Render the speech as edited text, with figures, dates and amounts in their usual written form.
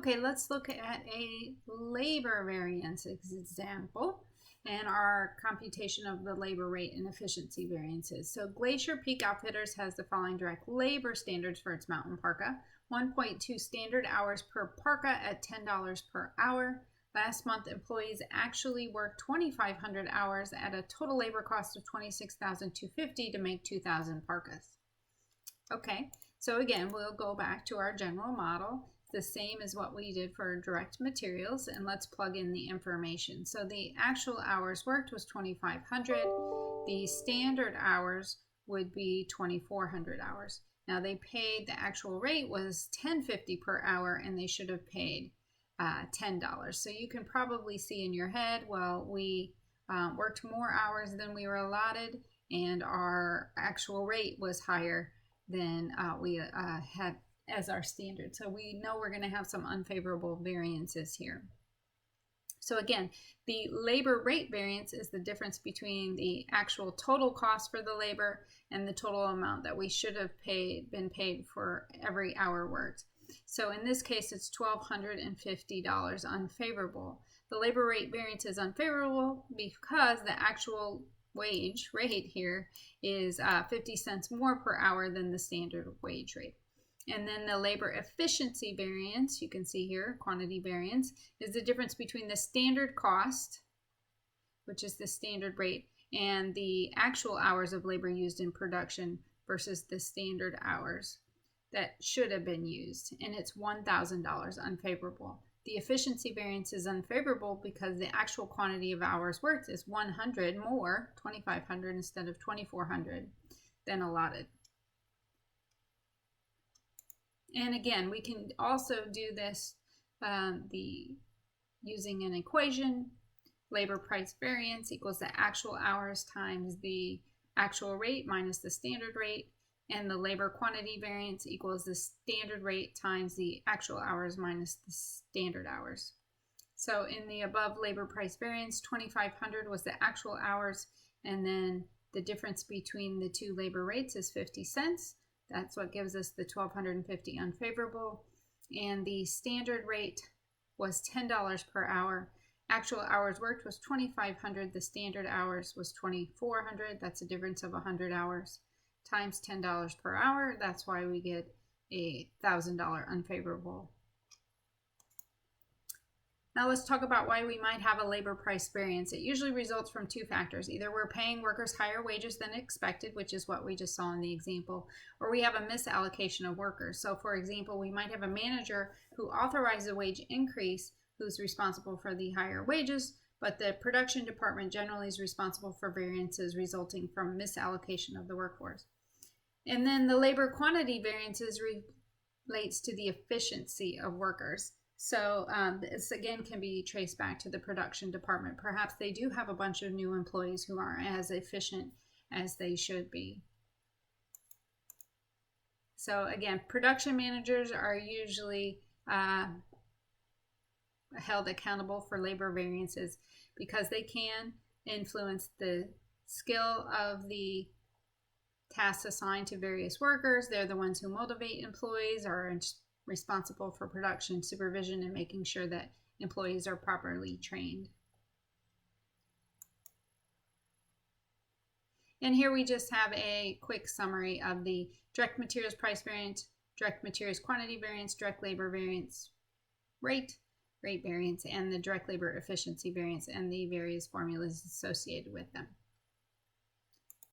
Okay, let's look at a labor variance example and our computation of the labor rate and efficiency variances. So Glacier Peak Outfitters has the following direct labor standards for its mountain parka. 1.2 standard hours per parka at $10 per hour. Last month, employees actually worked 2,500 hours at a total labor cost of $26,250 to make 2,000 parkas. Okay, so again, we'll go back to our general model, the same as what we did for direct materials, and let's plug in the information. So the actual hours worked was 2,500. The standard hours would be 2,400 hours. Now they paid, the actual rate was $10.50 per hour, and they should have paid $10. So you can probably see in your head, well, we worked more hours than we were allotted, and our actual rate was higher than we had as our standard. So we know we're going to have some unfavorable variances here. So again, the labor rate variance is the difference between the actual total cost for the labor and the total amount that we should have been paid for every hour worked. So in this case, it's $1,250 unfavorable. The labor rate variance is unfavorable because the actual wage rate here is 50 cents more per hour than the standard wage rate. And then the labor efficiency variance, you can see here, quantity variance, is the difference between the standard cost, which is the standard rate, and the actual hours of labor used in production versus the standard hours that should have been used. And it's $1,000 unfavorable. The efficiency variance is unfavorable because the actual quantity of hours worked is 100 more, 2,500 instead of 2,400 than allotted. And again, we can also do this using an equation. Labor price variance equals the actual hours times the actual rate minus the standard rate. And the labor quantity variance equals the standard rate times the actual hours minus the standard hours. So in the above labor price variance, 2,500 was the actual hours, and then the difference between the two labor rates is 50 cents. That's what gives us the $1,250 unfavorable. And the standard rate was $10 per hour. Actual hours worked was 2,500. The standard hours was 2,400. That's a difference of 100 hours. Times $10 per hour. That's why we get a $1,000 unfavorable. Now let's talk about why we might have a labor price variance. It usually results from two factors. Either we're paying workers higher wages than expected, which is what we just saw in the example, or we have a misallocation of workers. So for example, we might have a manager who authorizes a wage increase who's responsible for the higher wages, but the production department generally is responsible for variances resulting from misallocation of the workforce. And then the labor quantity variances relates to the efficiency of workers. So this again can be traced back to the production department. Perhaps they do have a bunch of new employees who aren't as efficient as they should be. So again, production managers are usually held accountable for labor variances because they can influence the skill of the tasks assigned to various workers. They're the ones who motivate employees, are responsible for production supervision and making sure that employees are properly trained. And here we just have a quick summary of the direct materials price variance, direct materials quantity variance, direct labor variance, rate variance, and the direct labor efficiency variance, and the various formulas associated with them.